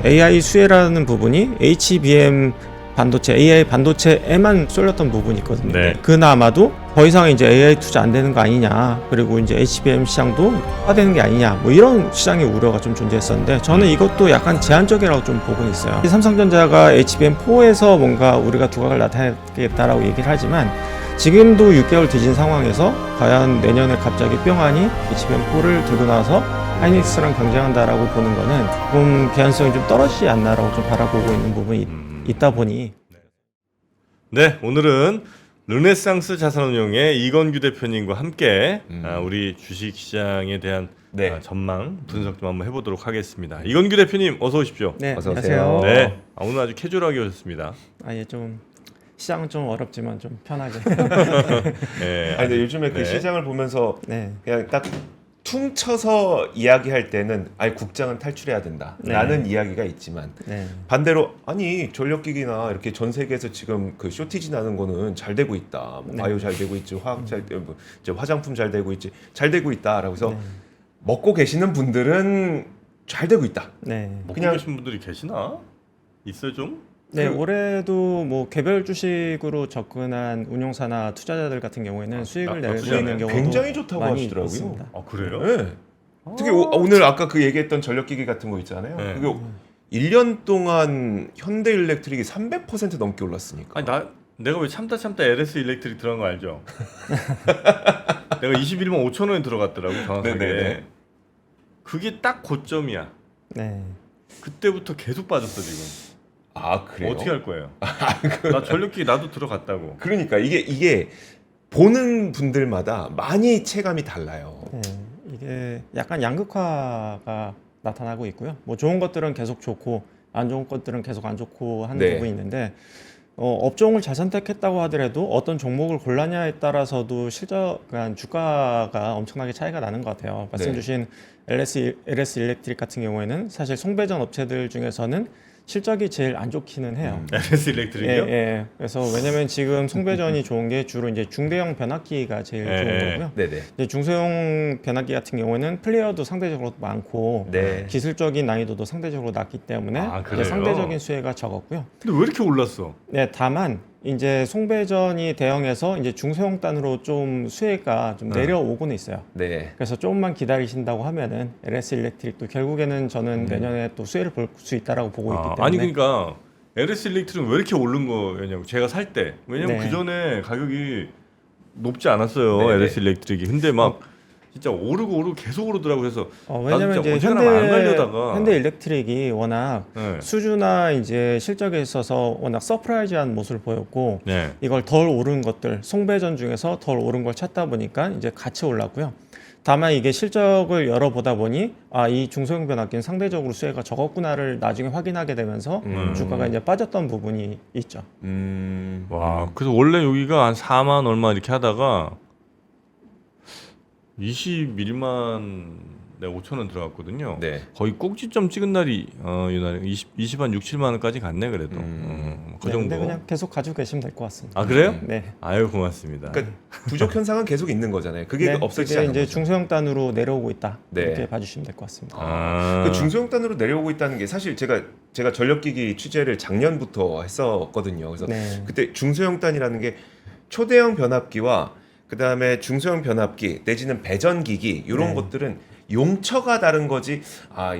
AI 수혜라는 부분이 HBM 반도체, AI 반도체에만 쏠렸던 부분이 있거든요. 네. 그나마도 더 이상 이제 AI 투자 안 되는 거 아니냐, 그리고 이제 HBM 시장도 확대되는 게 아니냐, 뭐 이런 시장의 우려가 좀 존재했었는데 저는 이것도 약간 제한적이라고 좀 보고 있어요. 삼성전자가 HBM4에서 뭔가 우리가 두각을 나타내겠다라고 얘기를 하지만 지금도 6개월 뒤진 상황에서 과연 내년에 갑자기 뿅하니 HBM4를 들고 나와서 하이닉스랑 경쟁한다라고 보는 거는 조금 개연성이 좀 떨어지지 않나라고 좀 바라보고 있는 부분이 있다 보니. 네, 오늘은 르네상스 자산운용의 이건규 대표님과 함께 우리 주식시장에 대한 네. 전망 분석 좀 한번 해보도록 하겠습니다. 이건규 대표님 어서 오십시오. 네, 어서 안녕하세요. 오세요. 네, 오늘 아주 캐주얼하게 오셨습니다. 예, 좀 시장은 좀 어렵지만 좀 편하게. 네, 아니 근데 요즘에 그 네. 시장을 보면서 네. 그냥 딱 퉁쳐서 이야기할 때는 아예 국장은 탈출해야 된다 네. 라는 이야기가 있지만 네. 반대로 아니 전력기기나 이렇게 전 세계에서 지금 그 쇼티지 나는 거는 잘 되고 있다. 뭐 네. 바이오 잘 되고 있지, 화학 뭐 이제 화장품 잘 되고 있지, 잘 되고 있다라고 해서 네. 먹고 계시는 분들은 잘 되고 있다. 네. 먹고 그냥- 계신 분들이 계시나? 있어요 좀? 네, 그- 올해도 뭐 개별 주식으로 접근한 운용사나 투자자들 같은 경우에는 수익을 내고 투자네. 있는 경우도 굉장히 좋다고 많이 하시더라고요. 있습니다. 아 그래요? 네. 특히 오늘 아까 그 얘기했던 전력기기 같은 거 있잖아요. 네. 그게 1년 동안 현대일렉트릭이 300% 넘게 올랐으니까. 아니 내가 왜 참다 LS 일렉트릭 들어간 거 알죠? 내가 21만 5천 원에 들어갔더라고 정확하게. 네네네. 그게 딱 고점이야. 네. 그때부터 계속 빠졌어 지금. 아 그래요? 어떻게 할 거예요? 나 전력기 나도 들어갔다고. 그러니까 이게 보는 분들마다 많이 체감이 달라요. 네. 이게 약간 양극화가 나타나고 있고요. 뭐 좋은 것들은 계속 좋고 안 좋은 것들은 계속 안 좋고 하는 네. 부분이 있는데 업종을 잘 선택했다고 하더라도 어떤 종목을 골랐냐에 따라서도 실적, 그러니까 주가가 엄청나게 차이가 나는 것 같아요. 말씀 네. 주신 LS 일렉트릭 같은 경우에는 사실 송배전 업체들 중에서는 실적이 제일 안 좋기는 해요. LS 일렉트릭이요? 예. 그래서 왜냐면 지금 송배전이 좋은 게 주로 이제 중대형 변압기가 제일 예, 좋은 예. 거고요. 네네. 이제 중소형 변압기 같은 경우에는 플레이어도 상대적으로 많고 네. 기술적인 난이도도 상대적으로 낮기 때문에 아, 이제 그래요? 상대적인 수혜가 적었고요. 근데 왜 이렇게 올랐어? 네, 다만 이제 송배전이 대형해서 이제 중소형 단으로 좀 수혜가 좀 내려오고는 있어요. 네. 그래서 조금만 기다리신다고 하면은 LS 일렉트릭도 결국에는 저는 내년에 또 수혜를 볼 수 있다라고 보고 있기 때문에. 아니 그러니까 LS 일렉트릭은 왜 이렇게 오른 거냐고 제가 살 때. 왜냐면 네. 그 전에 가격이 높지 않았어요. 네네. LS 일렉트릭이. 근데 막 진짜 오르고 계속 오르더라고. 그래서 왜냐면 나도 이제 진짜 어지간하면 안 가려다가. 현대 일렉트릭이 워낙 네. 수주나 이제 실적에 있어서 워낙 서프라이즈한 모습을 보였고 네. 이걸 덜 오른 것들, 송배전 중에서 덜 오른 걸 찾다 보니까 이제 같이 올랐고요. 다만 이게 실적을 열어보다 보니 이 중소형 변압기는 상대적으로 수혜가 적었구나를 나중에 확인하게 되면서 주가가 이제 빠졌던 부분이 있죠. 와, 그래서 원래 여기가 한 4만 얼마 이렇게 하다가 21만 네, 5천 원 들어갔거든요. 네. 거의 꼭지점 찍은 날이 이날 20한 6, 7만 원까지 갔네 그래도. 그 네, 정도. 근데 그냥 계속 가지고 계시면 될 것 같습니다. 아 그래요? 네. 아유 고맙습니다. 그러니까 부족 현상은 계속 있는 거잖아요. 그게 네, 없어지지 그게 않는 이제 거죠. 중소형 단으로 내려오고 있다. 네. 이렇게 봐주시면 될 것 같습니다. 그 중소형 단으로 내려오고 있다는 게 사실 제가 전력기기 취재를 작년부터 했었거든요. 그래서 네. 그때 중소형 단이라는 게 초대형 변압기와 그 다음에 중소형 변압기 내지는 배전기기 이런 네. 것들은 용처가 다른 거지.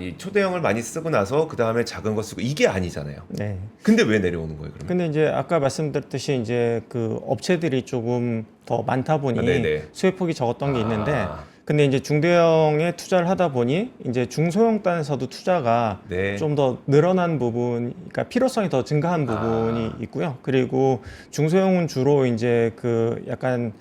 이 초대형을 많이 쓰고 나서 그 다음에 작은 거 쓰고 이게 아니잖아요. 네. 근데 왜 내려오는 거예요, 그러면? 근데 이제 아까 말씀드렸듯이 이제 그 업체들이 조금 더 많다 보니 네네. 수혜폭이 적었던 게 있는데 아. 근데 이제 중대형에 투자를 하다 보니 이제 중소형 단에서도 투자가 네. 좀 더 늘어난 부분, 그러니까 필요성이 더 증가한 부분이 있고요. 그리고 중소형은 주로 이제 그 약간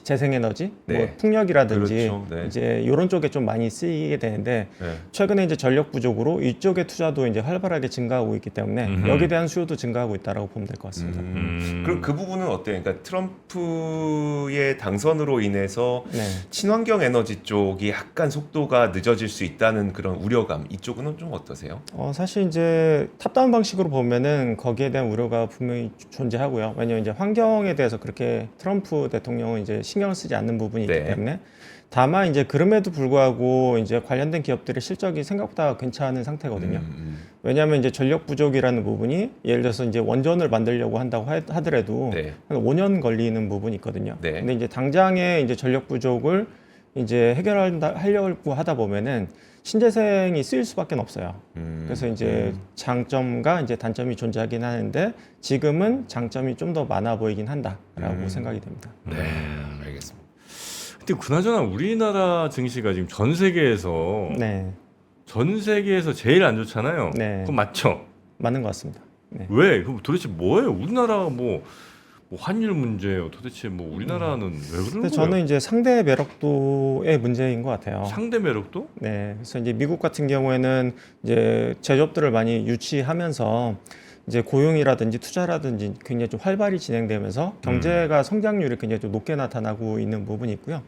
재생에너지, 네. 뭐 풍력이라든지 그렇죠. 네. 이제 이런 쪽에 좀 많이 쓰이게 되는데 네. 최근에 이제 전력 부족으로 이쪽의 투자도 이제 활발하게 증가하고 있기 때문에 여기에 대한 수요도 증가하고 있다라고 보면 될 것 같습니다. 그럼 그 부분은 어때요? 그러니까 트럼프의 당선으로 인해서 네. 친환경 에너지 쪽이 약간 속도가 늦어질 수 있다는 그런 우려감 이쪽은 좀 어떠세요? 사실 이제 탑다운 방식으로 보면은 거기에 대한 우려가 분명히 존재하고요. 왜냐하면 이제 환경에 대해서 그렇게 트럼프 대통령은 이제 신경을 쓰지 않는 부분이 있기 네. 때문에 다만 이제 그럼에도 불구하고 이제 관련된 기업들의 실적이 생각보다 괜찮은 상태거든요. 왜냐하면 이제 전력 부족이라는 부분이 예를 들어서 이제 원전을 만들려고 한다고 하더라도 네. 한 5년 걸리는 부분이 있거든요. 네. 근데 이제 당장에 이제 전력 부족을 이제 하려고 하다 보면은 신재생이 쓰일 수밖에 없어요. 그래서 이제 장점과 이제 단점이 존재하긴 하는데 지금은 장점이 좀 더 많아 보이긴 한다라고 생각이 됩니다. 네, 알겠습니다. 근데 그나저나 우리나라 증시가 지금 전 세계에서 네, 제일 안 좋잖아요. 네. 그건 맞죠? 맞는 것 같습니다. 네. 왜? 그럼 도대체 뭐예요? 우리나라가 뭐 환율 문제예요. 도대체 뭐 우리나라는 왜 그러는 근데 거예요? 저는 이제 상대 매력도의 문제인 것 같아요. 상대 매력도? 네, 그래서 이제 미국 같은 경우에는 이제 제조업들을 많이 유치하면서 이제 고용이라든지 투자라든지 굉장히 좀 활발히 진행되면서 경제가 성장률이 굉장히 좀 높게 나타나고 있는 부분이 있고요.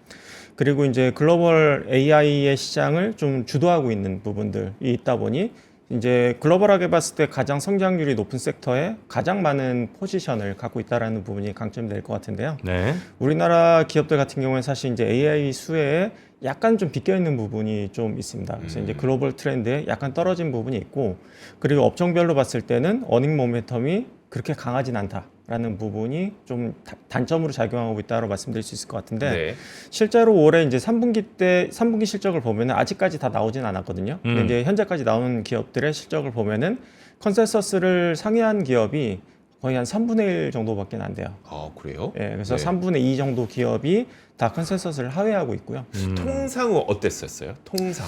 그리고 이제 글로벌 AI의 시장을 좀 주도하고 있는 부분들이 있다 보니 이제 글로벌하게 봤을 때 가장 성장률이 높은 섹터에 가장 많은 포지션을 갖고 있다라는 부분이 강점이 될 것 같은데요. 네. 우리나라 기업들 같은 경우에 사실 이제 AI 수혜에 약간 좀 비껴 있는 부분이 좀 있습니다. 그래서 이제 글로벌 트렌드에 약간 떨어진 부분이 있고, 그리고 업종별로 봤을 때는 어닝 모멘텀이 그렇게 강하진 않다라는 부분이 좀 단점으로 작용하고 있다고 말씀드릴 수 있을 것 같은데, 네. 실제로 올해 이제 3분기 실적을 보면은 아직까지 다 나오진 않았거든요. 근데 이제 현재까지 나온 기업들의 실적을 보면은 컨센서스를 상회한 기업이 거의 한 3분의 1 정도밖에 안 돼요. 아, 그래요? 예, 그래서 네. 3분의 2 정도 기업이 다 컨센서스를 하회하고 있고요. 통상은 어땠었어요? 통상.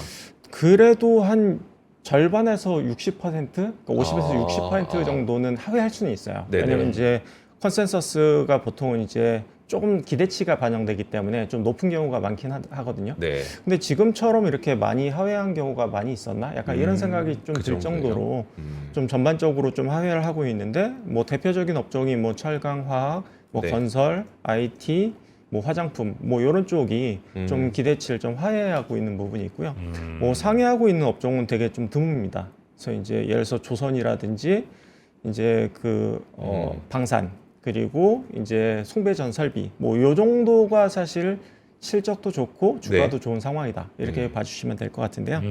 그래도 한 절반에서 60%, 그러니까 50에서 아, 60% 정도는 하회할 수는 있어요. 네네. 왜냐면 이제 컨센서스가 보통은 이제 조금 기대치가 반영되기 때문에 좀 높은 경우가 많긴 하거든요. 네. 근데 지금처럼 이렇게 많이 하회한 경우가 많이 있었나? 약간 이런 생각이 좀 그 들 정도예요? 정도로 좀 전반적으로 좀 하회를 하고 있는데, 뭐 대표적인 업종이 뭐 철강, 화학, 뭐 네. 건설, IT, 뭐 화장품, 뭐 이런 쪽이 좀 기대치를 좀 하회하고 있는 부분이 있고요. 뭐 상회하고 있는 업종은 되게 좀 드뭅니다. 그래서 이제 예를 들어서 조선이라든지 이제 방산, 그리고 이제 송배전 설비, 뭐 요 정도가 사실 실적도 좋고 주가도 네. 좋은 상황이다, 이렇게 봐주시면 될 것 같은데요.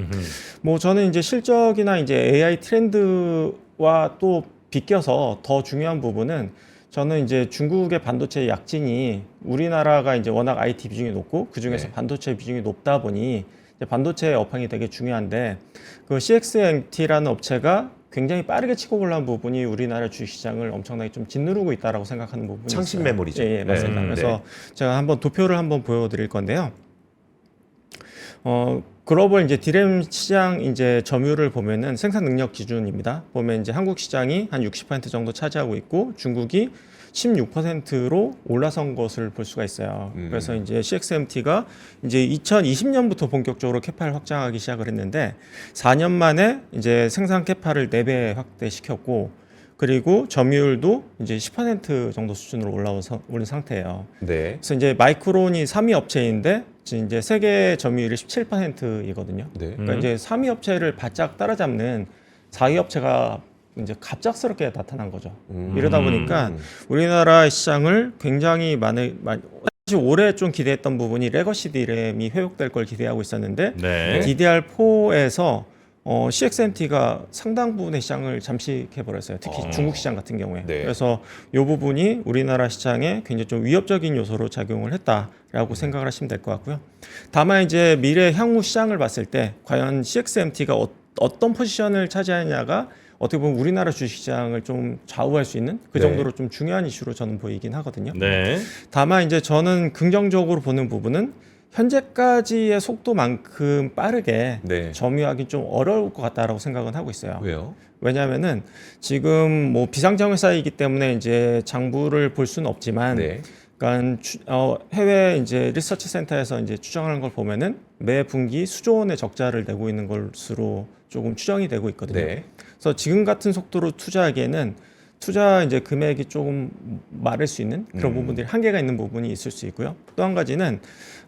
뭐 저는 이제 실적이나 이제 AI 트렌드와 또 비껴서 더 중요한 부분은, 저는 이제 중국의 반도체 약진이 우리나라가 이제 워낙 IT 비중이 높고 그 중에서 네. 반도체 비중이 높다 보니 이제 반도체 업황이 되게 중요한데, 그 CXMT라는 업체가 굉장히 빠르게 치고 올라온 부분이 우리나라 주식시장을 엄청나게 좀 짓누르고 있다라고 생각하는 부분이 창신 있어요. 메모리죠. 예, 맞습니다. 네. 그래서 제가 한번 도표를 한번 보여드릴 건데요. 글로벌 이제 디램 시장 이제 점유율을 보면은 생산 능력 기준입니다. 보면 이제 한국 시장이 한 60% 정도 차지하고 있고 중국이 16%로 올라선 것을 볼 수가 있어요. 그래서 이제 CXMT가 이제 2020년부터 본격적으로 캐파를 확장하기 시작을 했는데 4년 만에 이제 생산 캐파를 4배 확대시켰고, 그리고 점유율도 이제 10% 정도 수준으로 올린 상태예요. 네. 그래서 이제 마이크론이 3위 업체인데 이제 세계 점유율이 17%이거든요. 네. 그러니까 이제 3위 업체를 바짝 따라잡는 4위 업체가 이제 갑작스럽게 나타난 거죠. 이러다 보니까 우리나라 시장을 굉장히 사실 올해 좀 기대했던 부분이 레거시 디램이 회복될 걸 기대하고 있었는데 네. DDR4에서 CXMT가 상당 부분의 시장을 잠식해버렸어요. 특히 중국 시장 같은 경우에. 네. 그래서 이 부분이 우리나라 시장에 굉장히 좀 위협적인 요소로 작용을 했다라고 생각을 하시면 될 것 같고요. 다만 이제 미래 향후 시장을 봤을 때 과연 CXMT가 어떤 포지션을 차지하느냐가 어떻게 보면 우리나라 주식시장을 좀 좌우할 수 있는 그 네. 정도로 좀 중요한 이슈로 저는 보이긴 하거든요. 네. 다만 이제 저는 긍정적으로 보는 부분은 현재까지의 속도만큼 빠르게 네. 점유하기 좀 어려울 것 같다라고 생각은 하고 있어요. 왜요? 왜냐하면은 지금 뭐 비상장외사이기 때문에 이제 장부를 볼 수는 없지만, 네. 그러니까 해외 이제 리서치 센터에서 이제 추정하는 걸 보면은 매 분기 수조 원의 적자를 내고 있는 것으로 조금 추정이 되고 있거든요. 네. 그래서 지금 같은 속도로 투자하기에는 투자 이제 금액이 조금 마를 수 있는 그런 부분들이 한계가 있는 부분이 있을 수 있고요. 또 한 가지는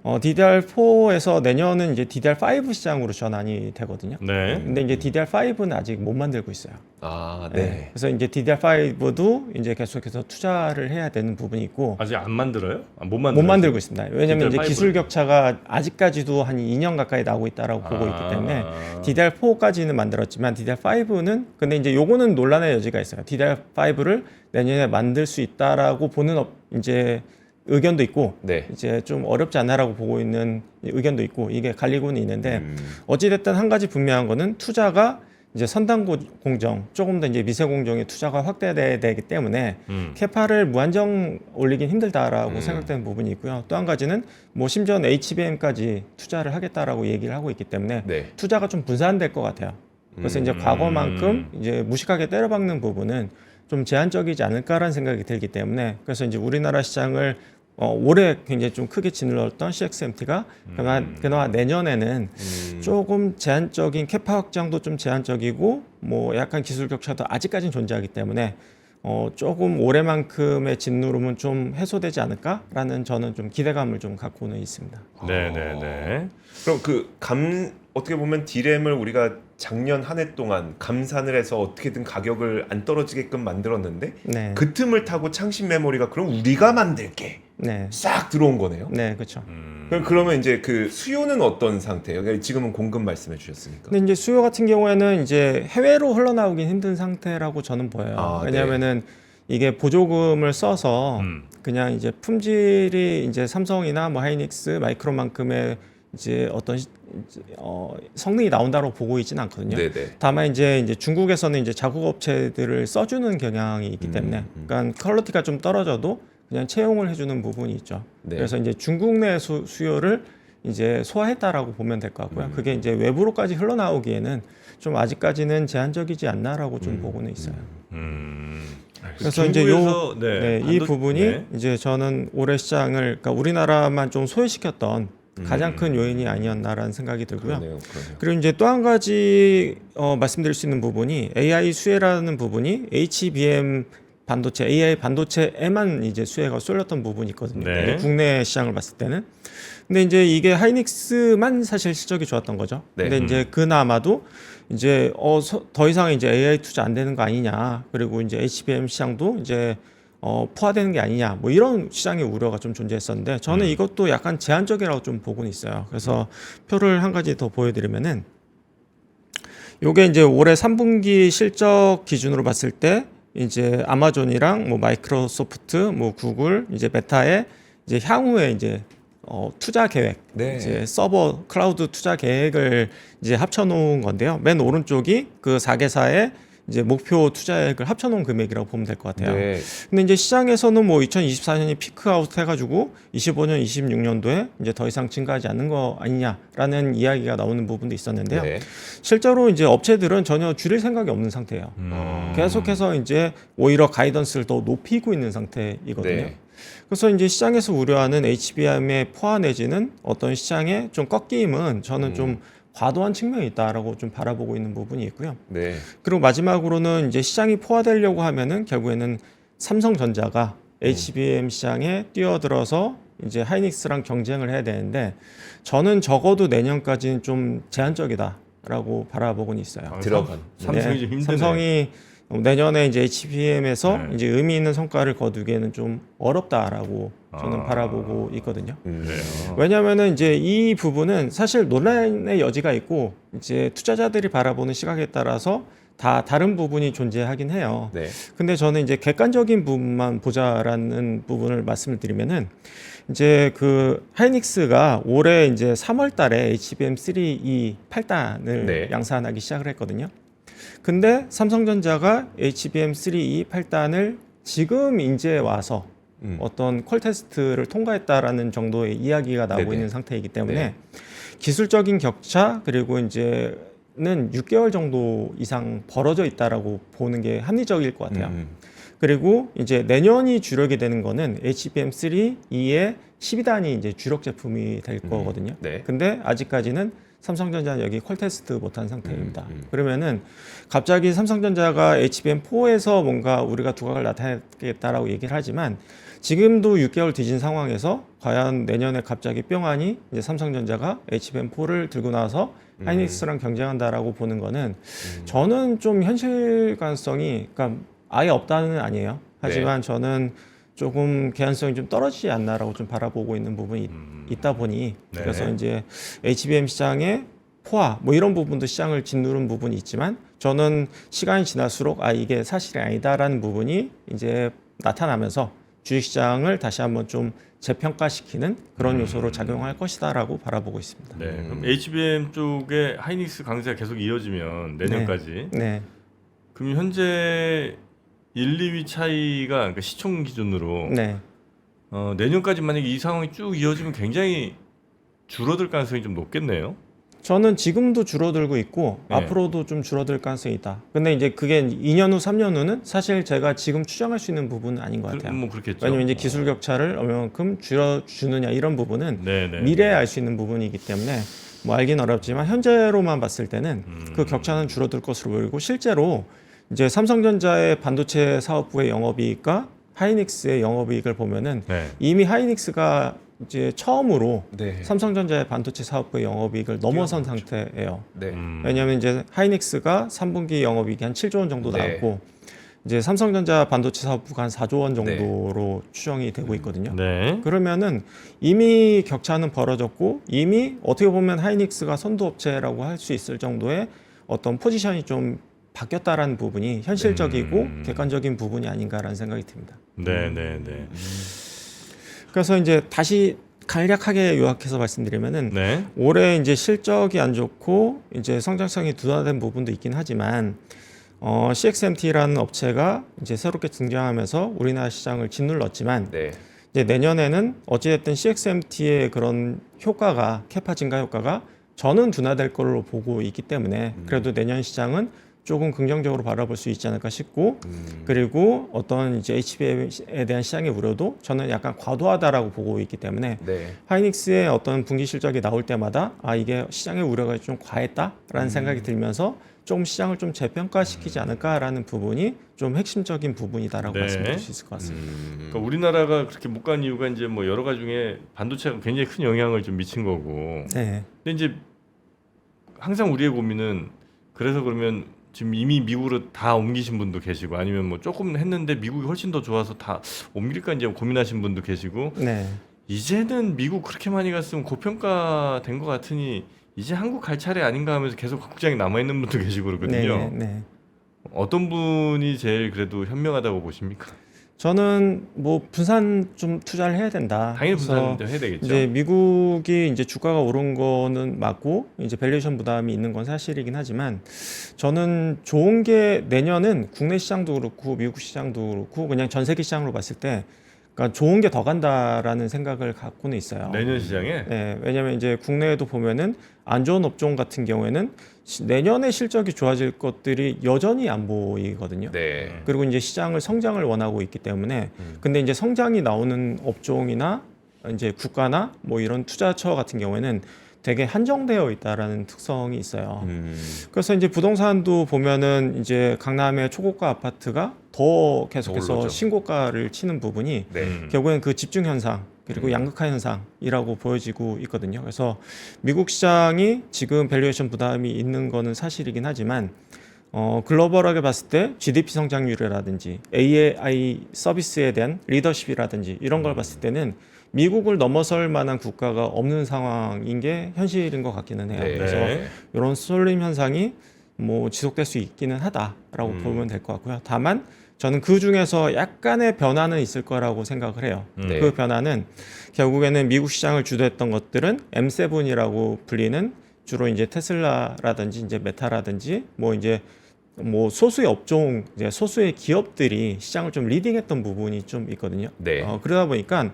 DDR4에서 내년은 이제 DDR5 시장으로 전환이 되거든요. 네. 근데 이제 DDR5는 아직 못 만들고 있어요. 아, 네. 네. 그래서 이제 DDR5도 이제 계속해서 투자를 해야 되는 부분이 있고 아직 안 만들어요? 못 못 만들고 있습니다. 왜냐하면 이제 DDR5 를. 기술 격차가 아직까지도 한 2년 가까이 나오고 있다라고 보고 있기 때문에 DDR4까지는 만들었지만 DDR5는 근데 이제 요거는 논란의 여지가 있어요. DDR5를 내년에 만들 수 있다라고 보는 이제 의견도 있고 네. 이제 좀 어렵지 않나라고 보고 있는 의견도 있고 이게 갈리고는 있는데 어찌됐든 한 가지 분명한 거는 투자가 이제 선단 공정 조금 더 이제 미세 공정의 투자가 확대돼야 되기 때문에 캐파를 무한정 올리긴 힘들다라고 생각되는 부분이 있고요. 또 한 가지는 뭐 심지어 HBM까지 투자를 하겠다라고 얘기를 하고 있기 때문에 네. 투자가 좀 분산될 것 같아요. 그래서 이제 과거만큼 이제 무식하게 때려박는 부분은 좀 제한적이지 않을까라는 생각이 들기 때문에 그래서 이제 우리나라 시장을 올해 굉장히 좀 크게 짓눌렀던 CXMT가 그나마 내년에는 조금 제한적인 캐파 확장도 좀 제한적이고 뭐 약간 기술 격차도 아직까지는 존재하기 때문에 조금 올해만큼의 짓누름은 좀 해소되지 않을까라는 저는 좀 기대감을 좀 갖고는 있습니다. 네네네. 그럼 어떻게 보면 D램을 우리가 작년 한 해 동안 감산을 해서 어떻게든 가격을 안 떨어지게끔 만들었는데 네. 그 틈을 타고 창신 메모리가 그럼 우리가 만들게 네. 싹 들어온 거네요. 네, 그렇죠. 그러면 이제 그 수요는 어떤 상태예요? 그러니까 지금은 공급 말씀해 주셨으니까. 근데 이제 수요 같은 경우에는 이제 해외로 흘러나오긴 힘든 상태라고 저는 보여요. 아, 왜냐하면은 이게 보조금을 써서 그냥 이제 품질이 이제 삼성이나 뭐 하이닉스, 마이크론만큼의 이제 어떤 성능이 나온다고 보고 있지는 않거든요. 네네. 다만 이제 중국에서는 이제 자국 업체들을 써주는 경향이 있기 때문에, 그러니까 퀄리티가 좀 떨어져도 그냥 채용을 해주는 부분이 있죠. 네. 그래서 이제 중국 내 수요를 이제 소화했다라고 보면 될 것 같고요. 그게 이제 외부로까지 흘러나오기에는 좀 아직까지는 제한적이지 않나라고 좀 보고는 있어요. 그래서 이제 중국에서, 이 부분이 이제 저는 올해 시장을 그러니까 우리나라만 좀 소외시켰던 가장 큰 요인이 아니었나라는 생각이 들고요. 그러네요. 그리고 이제 또 한 가지 말씀드릴 수 있는 부분이 AI 수혜라는 부분이 HBM 반도체, AI 반도체에만 이제 수혜가 쏠렸던 부분이 있거든요. 네. 국내 시장을 봤을 때는. 근데 이제 이게 하이닉스만 사실 실적이 좋았던 거죠. 네. 근데 이제 그나마도 이제 더 이상 이제 AI 투자 안 되는 거 아니냐. 그리고 이제 HBM 시장도 이제 포화되는 게 아니냐. 뭐 이런 시장의 우려가 좀 존재했었는데 저는 이것도 약간 제한적이라고 좀 보고는 있어요. 그래서 표를 한 가지 더 보여드리면은 요게 이제 올해 3분기 실적 기준으로 봤을 때 이제 아마존이랑 뭐 마이크로소프트, 뭐 구글, 이제 메타의 이제 향후에 이제 투자 계획, 네. 이제 서버 클라우드 투자 계획을 이제 합쳐놓은 건데요. 맨 오른쪽이 그 4개사의 이제 목표 투자액을 합쳐놓은 금액이라고 보면 될 것 같아요. 네. 근데 이제 시장에서는 뭐 2024년이 피크아웃 해가지고 25년, 26년도에 이제 더 이상 증가하지 않는 거 아니냐라는 이야기가 나오는 부분도 있었는데요. 네. 실제로 이제 업체들은 전혀 줄일 생각이 없는 상태예요. 계속해서 이제 오히려 가이던스를 더 높이고 있는 상태이거든요. 네. 그래서 이제 시장에서 우려하는 HBM의 포화 내지는 어떤 시장의 좀 꺾임은 저는 좀 과도한 측면이 있다라고 좀 바라보고 있는 부분이 있고요. 네. 그리고 마지막으로는 이제 시장이 포화되려고 하면은 결국에는 삼성전자가 HBM 시장에 뛰어들어서 이제 하이닉스랑 경쟁을 해야 되는데 저는 적어도 내년까지는 좀 제한적이다라고 바라보고는 있어요. 들어간. 삼성이 좀 힘드네. 삼성이 내년에 이제 HBM에서 네. 이제 의미 있는 성과를 거두기에는 좀 어렵다라고 저는 바라보고 있거든요. 그래요. 왜냐하면은 이제 이 부분은 사실 논란의 여지가 있고 이제 투자자들이 바라보는 시각에 따라서 다 다른 부분이 존재하긴 해요. 네. 근데 저는 이제 객관적인 부분만 보자라는 부분을 말씀을 드리면은 이제 그 하이닉스가 올해 이제 3월 달에 HBM3E 8단을 네. 양산하기 시작을 했거든요. 근데 삼성전자가 HBM3E 8단을 지금 이제 와서 어떤 퀄 테스트를 통과했다라는 정도의 이야기가 나오고 네네. 있는 상태이기 때문에 네. 기술적인 격차 그리고 이제는 6개월 정도 이상 벌어져 있다라고 보는 게 합리적일 것 같아요. 그리고 이제 내년이 주력이 되는 거는 HBM3E의 12단이 이제 주력 제품이 될 거거든요. 네. 근데 아직까지는 삼성전자는 여기 퀄 테스트 못한 상태입니다. 그러면은 갑자기 삼성전자가 HBM4에서 뭔가 우리가 두각을 나타내겠다라고 얘기를 하지만 지금도 6개월 뒤진 상황에서 과연 내년에 갑자기 뿅하니 이제 삼성전자가 HBM4를 들고 나와서 하이닉스랑 경쟁한다라고 보는 거는 저는 좀 현실 가능성이 그러니까 아예 없다는 아니에요. 하지만 저는 조금 개연성이 좀 떨어지지 않나라고 좀 바라보고 있는 부분이 있다 보니 네. 그래서 이제 HBM 시장의 포화 뭐 이런 부분도 시장을 짓누른 부분이 있지만 저는 시간이 지날수록 이게 사실이 아니다라는 부분이 이제 나타나면서 주식시장을 다시 한번 좀 재평가시키는 그런 요소로 작용할 것이다라고 바라보고 있습니다. 네. 그럼 HBM 쪽에 하이닉스 강세가 계속 이어지면 내년까지 네, 그럼 현재 1, 2위 차이가 그러니까 시총 기준으로 네. 내년까지 만약에 이 상황이 쭉 이어지면 굉장히 줄어들 가능성이 좀 높겠네요. 저는 지금도 줄어들고 있고 네. 앞으로도 좀 줄어들 가능성이 있다. 근데 이제 그게 2년 후, 3년 후는 사실 제가 지금 추정할 수 있는 부분은 아닌 것 같아요. 뭐 그렇겠죠. 왜냐면 이제 기술 격차를 얼마만큼 줄여주느냐 이런 부분은 네네. 미래에 알 수 있는 부분이기 때문에 뭐 알긴 어렵지만 현재로만 봤을 때는 그 격차는 줄어들 것으로 보이고 실제로 이제 삼성전자의 반도체 사업부의 영업이익과 하이닉스의 영업이익을 보면은 네. 이미 하이닉스가 이제 처음으로 네. 삼성전자의 반도체 사업부의 영업이익을 넘어선 상태예요. 네. 왜냐하면 이제 하이닉스가 3분기 영업이익이 한 7조 원 정도 네. 나왔고 이제 삼성전자 반도체 사업부가 한 4조 원 정도로 추정이 되고 있거든요. 네. 그러면은 이미 격차는 벌어졌고 이미 어떻게 보면 하이닉스가 선두업체라고 할 수 있을 정도의 어떤 포지션이 좀 바뀌었다라는 부분이 현실적이고 객관적인 부분이 아닌가라는 생각이 듭니다. 네네네. 그래서 이제 다시 간략하게 요약해서 말씀드리면은 네. 올해 이제 실적이 안 좋고 이제 성장성이 둔화된 부분도 있긴 하지만 CXMT라는 업체가 이제 새롭게 등장하면서 우리나라 시장을 짓눌렀지만 네. 이제 내년에는 어찌됐든 CXMT의 그런 효과가 캐파 증가 효과가 저는 둔화될 걸로 보고 있기 때문에 그래도 내년 시장은 조금 긍정적으로 바라볼 수 있지 않을까 싶고 그리고 어떤 이제 HBM에 대한 시장의 우려도 저는 약간 과도하다라고 보고 있기 때문에 네. 하이닉스의 어떤 분기 실적이 나올 때마다 이게 시장의 우려가 좀 과했다라는 생각이 들면서 조금 시장을 좀 재평가시키지 않을까라는 부분이 좀 핵심적인 부분이다라고 네. 말씀드릴 수 있을 것 같습니다. 그러니까 우리나라가 그렇게 못 간 이유가 이제 뭐 여러 가지 중에 반도체가 굉장히 큰 영향을 좀 미친 거고. 네. 근데 이제 항상 우리의 고민은 그래서 그러면 지금 이미 미국으로 다 옮기신 분도 계시고 아니면 뭐 조금 했는데 미국이 훨씬 더 좋아서 다 옮길까 이제 고민하신 분도 계시고 네. 이제는 미국 그렇게 많이 갔으면 고평가된 것 같으니 이제 한국 갈 차례 아닌가 하면서 계속 국장이 남아 있는 분도 계시고 그러거든요. 네. 어떤 분이 제일 그래도 현명하다고 보십니까? 저는 뭐 분산 좀 투자를 해야 된다. 당연히 그래서 분산도 해야 되겠죠. 이제 미국이 이제 주가가 오른 거는 맞고 이제 밸류에이션 부담이 있는 건 사실이긴 하지만 저는 좋은 게 내년은 국내 시장도 그렇고 미국 시장도 그렇고 그냥 전 세계 시장으로 봤을 때 그러니까 좋은 게 더 간다라는 생각을 갖고는 있어요. 내년 시장에 네, 왜냐하면 이제 국내에도 보면은 안 좋은 업종 같은 경우에는 내년에 실적이 좋아질 것들이 여전히 안 보이거든요. 네. 그리고 이제 시장을 성장을 원하고 있기 때문에 근데 이제 성장이 나오는 업종이나 이제 국가나 뭐 이런 투자처 같은 경우에는 되게 한정되어 있다라는 특성이 있어요. 그래서 이제 부동산도 보면은 이제 강남의 초고가 아파트가 더 계속해서 올라죠. 신고가를 치는 부분이 네. 결국엔 그 집중 현상 그리고 양극화 현상이라고 보여지고 있거든요. 그래서 미국 시장이 지금 밸류에이션 부담이 있는 거는 사실이긴 하지만 글로벌하게 봤을 때 GDP 성장률이라든지 AI 서비스에 대한 리더십이라든지 이런 걸 봤을 때는 미국을 넘어설 만한 국가가 없는 상황인 게 현실인 것 같기는 해요. 네. 그래서 이런 쏠림 현상이 뭐 지속될 수 있기는 하다라고 보면 될 것 같고요. 다만 저는 그 중에서 약간의 변화는 있을 거라고 생각을 해요. 네. 그 변화는 결국에는 미국 시장을 주도했던 것들은 M7이라고 불리는 주로 이제 테슬라라든지 이제 메타라든지 뭐 이제 뭐 소수의 업종, 이제 소수의 기업들이 시장을 좀 리딩했던 부분이 좀 있거든요. 네. 그러다 보니까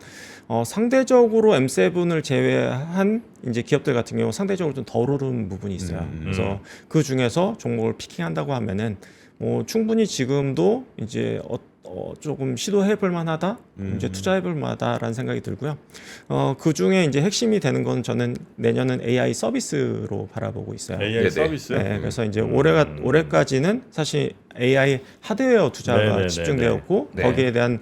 상대적으로 M7을 제외한 이제 기업들 같은 경우 상대적으로 좀 덜 오른 부분이 있어요. 그래서 그 중에서 종목을 피킹한다고 하면은 뭐 충분히 지금도 이제 조금 시도해볼 만하다, 이제 투자해볼 만하다라는 생각이 들고요. 그 중에 이제 핵심이 되는 건 저는 내년은 AI 서비스로 바라보고 있어요. AI 네네. 서비스. 네, 그래서 이제 올해까지는 사실 AI 하드웨어 투자가 네네네네. 집중되었고 네. 거기에 대한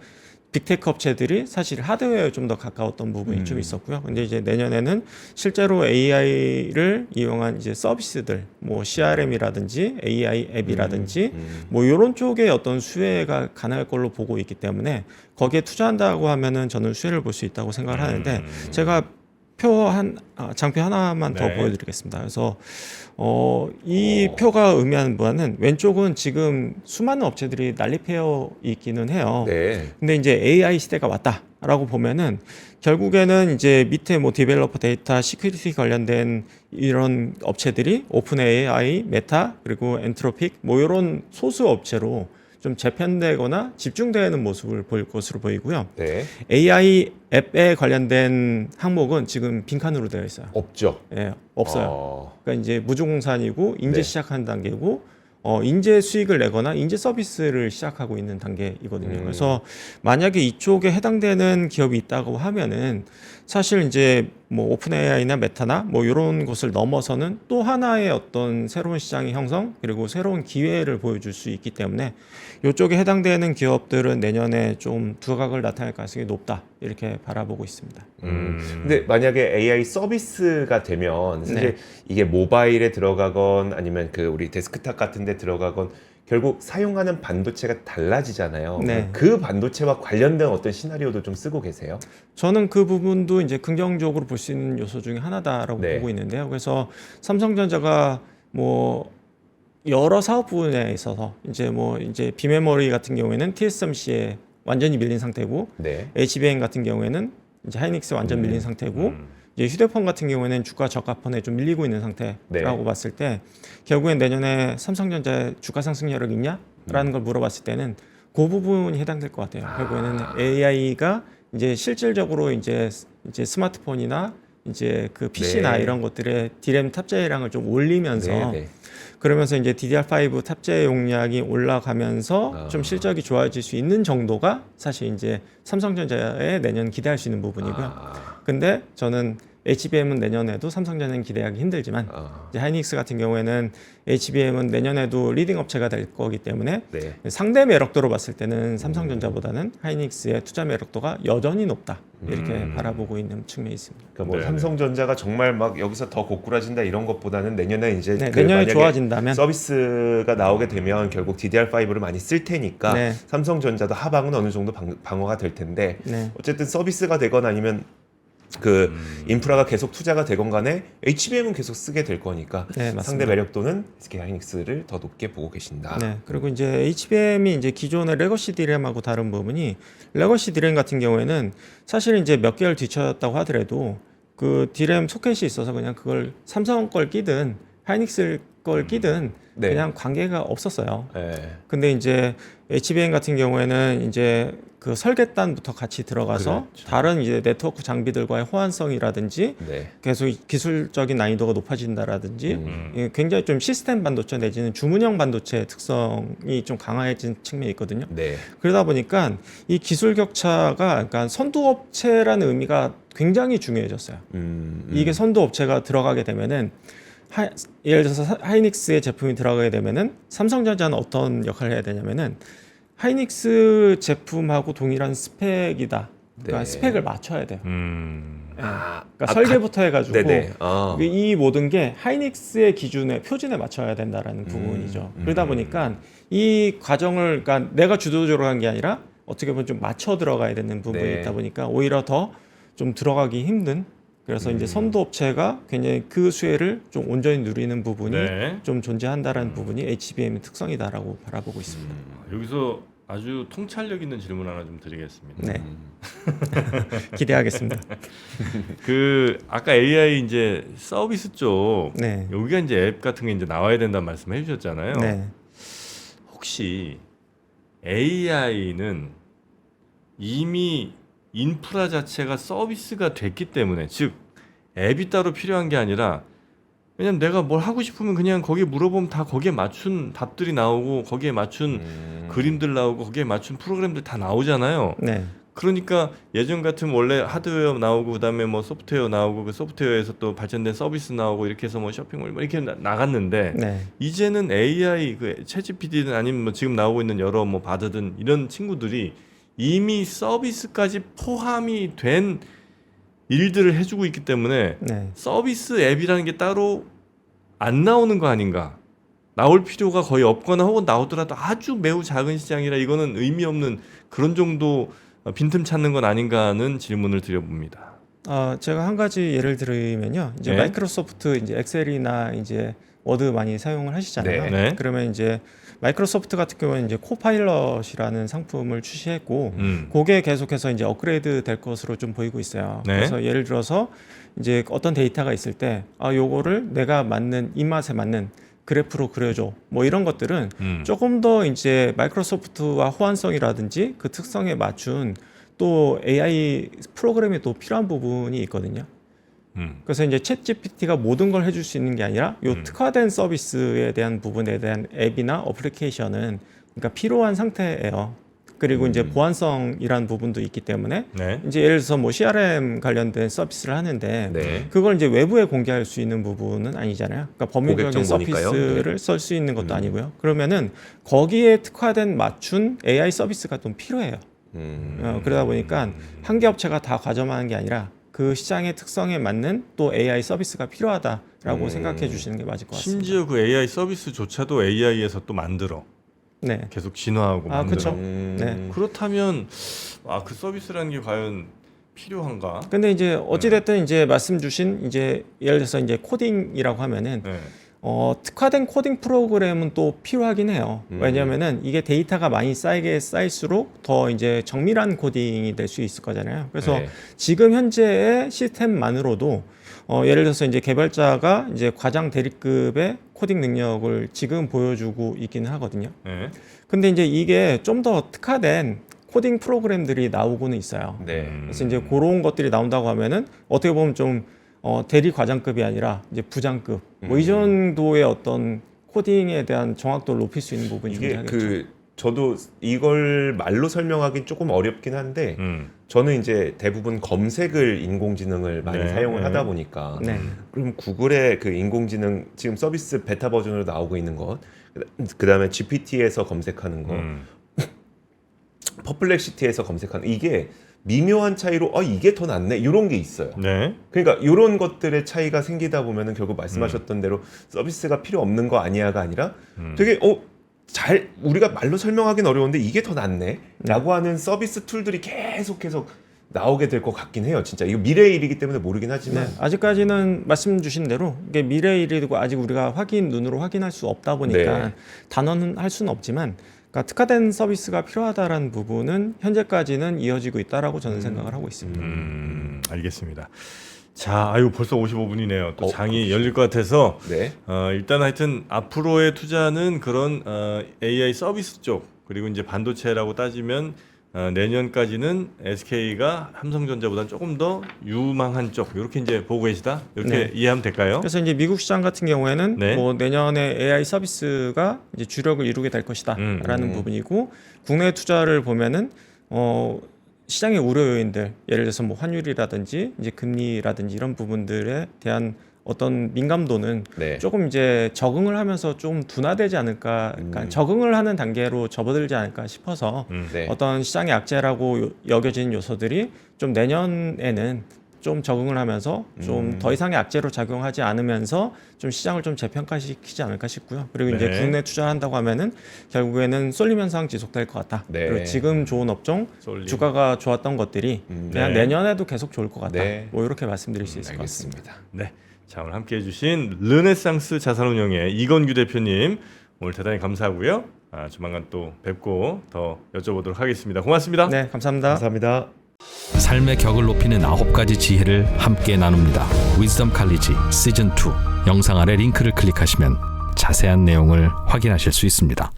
빅테크 업체들이 사실 하드웨어에 좀 더 가까웠던 부분이 좀 있었고요. 근데 이제 내년에는 실제로 AI를 이용한 이제 서비스들, 뭐 CRM이라든지 AI 앱이라든지 뭐 이런 쪽에 어떤 수혜가 가능할 걸로 보고 있기 때문에 거기에 투자한다고 하면은 저는 수혜를 볼 수 있다고 생각을 하는데 제가 장표 하나만 더 네. 보여드리겠습니다. 그래서 이 표가 의미하는 바는 왼쪽은 지금 수많은 업체들이 난립해 있기는 해요. 네. 근데 이제 AI 시대가 왔다라고 보면은 결국에는 이제 밑에 뭐 디벨로퍼 데이터 시큐리티 관련된 이런 업체들이 오픈 AI, 메타 그리고 엔트로픽 뭐 이런 소수 업체로 좀 재편되거나 집중되는 모습을 보일 것으로 보이고요. 네. AI 앱에 관련된 항목은 지금 빈칸으로 되어 있어요. 없죠. 예, 없어요. 그러니까 이제 무주공산이고 인제 네. 시작하는 단계고 인제 수익을 내거나 인제 서비스를 시작하고 있는 단계이거든요. 그래서 만약에 이쪽에 해당되는 기업이 있다고 하면은 사실 이제 뭐 오픈 AI나 메타나 뭐 이런 것을 넘어서는 또 하나의 어떤 새로운 시장의 형성 그리고 새로운 기회를 보여줄 수 있기 때문에 이쪽에 해당되는 기업들은 내년에 좀 두각을 나타낼 가능성이 높다 이렇게 바라보고 있습니다. 근데 만약에 AI 서비스가 되면 사실 네. 이게 모바일에 들어가건 아니면 그 우리 데스크탑 같은 데 들어가건 결국 사용하는 반도체가 달라지잖아요. 네. 그 반도체와 관련된 어떤 시나리오도 좀 쓰고 계세요? 저는 그 부분도 이제 긍정적으로 볼 수 있는 요소 중에 하나다라고 네. 보고 있는데요. 그래서 삼성전자가 뭐 여러 사업 부분에 있어서 이제 비메모리 같은 경우에는 TSMC에 완전히 밀린 상태고 네. HBM 같은 경우에는 이제 하이닉스 완전 밀린 상태고 이제 휴대폰 같은 경우에는 주가 저가폰에 좀 밀리고 있는 상태라고 네. 봤을 때 결국엔 내년에 삼성전자 주가 상승 여력 있냐라는 걸 물어봤을 때는 그 부분이 해당될 것 같아요. 결국에는 AI가 이제 실질적으로 이제 스마트폰이나 이제 그 PC나 네. 이런 것들의 DRAM 탑재량을 좀 올리면서 네, 네. 그러면서 이제 DDR5 탑재 용량이 올라가면서 좀 실적이 좋아질 수 있는 정도가 사실 이제 삼성전자의 내년 기대할 수 있는 부분이고요. 근데 저는 HBM은 내년에도 삼성전자는 기대하기 힘들지만 이제 하이닉스 같은 경우에는 HBM은 내년에도 리딩 업체가 될 거기 때문에 네. 상대 매력도로 봤을 때는 삼성전자보다는 하이닉스의 투자 매력도가 여전히 높다 이렇게 바라보고 있는 측면이 있습니다. 그러니까 뭐 네네. 삼성전자가 정말 막 여기서 더 고꾸라진다 이런 것보다는 내년에 이제 네, 그 내년에 만약에 좋아진다면 서비스가 나오게 되면 결국 DDR5를 많이 쓸 테니까 네. 삼성전자도 하방은 어느 정도 방어가 될 텐데 네. 어쨌든 서비스가 되거나 아니면 그 인프라가 계속 투자가 되건 간에 HBM은 계속 쓰게 될 거니까 네, 맞습니다. 상대 매력도는 SK 하이닉스를 더 높게 보고 계신다. 네, 그리고 이제 HBM이 이제 기존의 레거시 디램하고 다른 부분이 레거시 디램 같은 경우에는 사실 이제 몇 개월 뒤쳐졌다고 하더라도 그 디램 소켓이 있어서 그냥 그걸 삼성 걸 끼든 하이닉스 걸 끼든 네. 그냥 관계가 없었어요. 네. 근데 이제 HBM 같은 경우에는 이제 그 설계단부터 같이 들어가서 그렇죠. 다른 이제 네트워크 장비들과의 호환성이라든지 네. 계속 기술적인 난이도가 높아진다라든지 예, 굉장히 좀 시스템 반도체 내지는 주문형 반도체 특성이 좀 강화해진 측면이 있거든요. 네. 그러다 보니까 이 기술 격차가 그러니까 선두업체라는 의미가 굉장히 중요해졌어요. 이게 선두업체가 들어가게 되면은 예를 들어서 하이닉스의 제품이 들어가게 되면은 삼성전자는 어떤 역할을 해야 되냐면은 하이닉스 제품하고 동일한 스펙이다. 그러니까 네. 스펙을 맞춰야 돼요. 그러니까 설계부터 해가지고 네네. 이 모든 게 하이닉스의 기준에 표준에 맞춰야 된다라는 부분이죠. 그러다 보니까 이 과정을 그러니까 내가 주도적으로 한 게 아니라 어떻게 보면 좀 맞춰 들어가야 되는 부분이 네. 있다 보니까 오히려 더 좀 들어가기 힘든. 그래서 이제 선도 업체가 굉장히 그 수혜를 좀 온전히 누리는 부분이 네. 좀 존재한다라는 부분이 HBM의 특성이다라고 바라보고 있습니다. 여기서 아주 통찰력 있는 질문 하나 좀 드리겠습니다. 네. 기대하겠습니다. 그 아까 AI 이제 서비스 쪽 네. 여기가 이제 앱 같은 게 이제 나와야 된다는 말씀을 해주셨잖아요. 네. 혹시 AI는 이미 인프라 자체가 서비스가 됐기 때문에 즉 앱이 따로 필요한 게 아니라 왜냐면 내가 뭘 하고 싶으면 그냥 거기에 물어보면 다 거기에 맞춘 답들이 나오고 거기에 맞춘 그림들 나오고 거기에 맞춘 프로그램들 다 나오잖아요. 네. 그러니까 예전 같으면 원래 하드웨어 나오고 그다음에 뭐 소프트웨어 나오고 그 소프트웨어에서 또 발전된 서비스 나오고 이렇게 해서 뭐 쇼핑몰 뭐 이렇게 나갔는데 네. 이제는 AI 그 챗GPT든 아니면 뭐 지금 나오고 있는 여러 뭐 바드든 이런 친구들이 이미 서비스까지 포함이 된 일들을 해주고 있기 때문에 네. 서비스 앱이라는 게 따로 안 나오는 거 아닌가? 나올 필요가 거의 없거나 혹은 나오더라도 아주 매우 작은 시장이라 이거는 의미 없는 그런 정도 빈틈 찾는 건 아닌가 하는 질문을 드려봅니다. 제가 한 가지 예를 들면요. 이제 네. 마이크로소프트 이제 엑셀이나 이제 워드 많이 사용을 하시잖아요. 네. 네. 그러면 이제 마이크로소프트 같은 경우는 이제 코파일럿이라는 상품을 출시했고 그게 계속해서 이제 업그레이드 될 것으로 좀 보이고 있어요. 네. 그래서 예를 들어서 이제 어떤 데이터가 있을 때 요거를 내가 맞는 입맛에 맞는 그래프로 그려줘. 뭐 이런 것들은 조금 더 이제 마이크로소프트와 호환성이라든지 그 특성에 맞춘 또 AI 프로그램이 또 필요한 부분이 있거든요. 그래서 이제 챗 GPT가 모든 걸 해줄 수 있는 게 아니라 요 특화된 서비스에 대한 부분에 대한 앱이나 어플리케이션은 그러니까 필요한 상태예요. 그리고 이제 보안성이라는 부분도 있기 때문에 네. 이제 예를 들어서 뭐 CRM 관련된 서비스를 하는데 네. 그걸 이제 외부에 공개할 수 있는 부분은 아니잖아요. 그러니까 법률적인 고객 정보니까요. 서비스를 쓸 수 있는 것도 아니고요. 그러면은 거기에 특화된 맞춘 AI 서비스가 좀 필요해요. 그러다 보니까 한 개 업체가 다 가져가는 게 아니라 그 시장의 특성에 맞는 또 AI 서비스가 필요하다라고 생각해 주시는 게 맞을 것 같습니다. 심지어 그 AI 서비스조차도 AI에서 또 만들어 네. 계속 진화하고 만들어. 그쵸. 네. 그렇다면 그 서비스라는 게 과연 필요한가? 근데 이제 어찌 됐든 이제 말씀 주신 이제 예를 들어서 이제 코딩이라고 하면은 네. 특화된 코딩 프로그램은 또 필요하긴 해요. 왜냐하면은 이게 데이터가 많이 쌓일수록 더 이제 정밀한 코딩이 될 수 있을 거잖아요. 그래서 네. 지금 현재의 시스템만으로도 예를 들어서 이제 개발자가 이제 과장 대리급의 코딩 능력을 지금 보여주고 있기는 하거든요. 네. 근데 이제 이게 좀 더 특화된 코딩 프로그램들이 나오고는 있어요. 네. 그래서 이제 그런 것들이 나온다고 하면은 어떻게 보면 좀 대리 과장급이 아니라 이제 부장급 뭐 이 정도의 어떤 코딩에 대한 정확도를 높일 수 있는 부분이 이게 존재하겠죠. 저도 이걸 말로 설명하기는 조금 어렵긴 한데 저는 이제 대부분 검색을 인공지능을 많이 네, 사용을 네. 하다 보니까 네. 그럼 구글의 그 인공지능 지금 서비스 베타 버전으로 나오고 있는 것, 그다음에 GPT에서 검색하는 것, 퍼플렉시티에서 검색하는 이게 미묘한 차이로 이게 더 낫네 이런 게 있어요. 네. 그러니까 이런 것들의 차이가 생기다 보면은 결국 말씀하셨던 대로 서비스가 필요 없는 거 아니야가 아니라 되게 잘 우리가 말로 설명하기는 어려운데 이게 더 낫네라고 하는 서비스 툴들이 계속해서 나오게 될 것 같긴 해요. 진짜 이거 미래의 일이기 때문에 모르긴 하지만 네, 아직까지는 말씀 주신 대로 이게 미래의 일이고 아직 우리가 눈으로 확인할 수 없다 보니까 네. 단언은 할 수는 없지만 그러니까 특화된 서비스가 필요하다라는 부분은 현재까지는 이어지고 있다라고 저는 생각을 하고 있습니다. 알겠습니다. 자, 벌써 55분이네요. 또 장이 그렇죠. 열릴 것 같아서 네. 일단 하여튼 앞으로의 투자는 그런 AI 서비스 쪽 그리고 이제 반도체라고 따지면 내년까지는 SK가 삼성전자보다 조금 더 유망한 쪽 이렇게 이제 보고 계시다 이렇게 네. 이해하면 될까요? 그래서 이제 미국 시장 같은 경우에는 네. 뭐 내년에 AI 서비스가 이제 주력을 이루게 될 것이다라는 부분이고 국내 투자를 보면은 시장의 우려 요인들 예를 들어서 뭐 환율이라든지 이제 금리라든지 이런 부분들에 대한 어떤 민감도는 네. 조금 이제 적응을 하면서 좀 둔화되지 않을까, 그러니까 적응을 하는 단계로 접어들지 않을까 싶어서 네. 어떤 시장의 악재라고 여겨지는 요소들이 좀 내년에는 좀 적응을 하면서 좀 더 이상의 악재로 작용하지 않으면서 좀 시장을 좀 재평가시키지 않을까 싶고요. 그리고 이제 네. 국내 투자를 한다고 하면은 결국에는 쏠림 현상 지속될 것 같다. 네. 그리고 지금 좋은 업종 쏠림. 주가가 좋았던 것들이 그냥 네. 내년에도 계속 좋을 것 같다. 네. 뭐 이렇게 말씀드릴 수 있을 것 같습니다. 알겠습니다. 네. 자, 오늘 함께 해주신 르네상스 자산운용의 이건규 대표님 오늘 대단히 감사하고요. 조만간 또 뵙고 더 여쭤보도록 하겠습니다. 고맙습니다. 네, 감사합니다. 감사합니다. 삶의 격을 높이는 9가지 지혜를 함께 나눕니다. 위즈덤 칼리지 시즌 2 영상 아래 링크를 클릭하시면 자세한 내용을 확인하실 수 있습니다.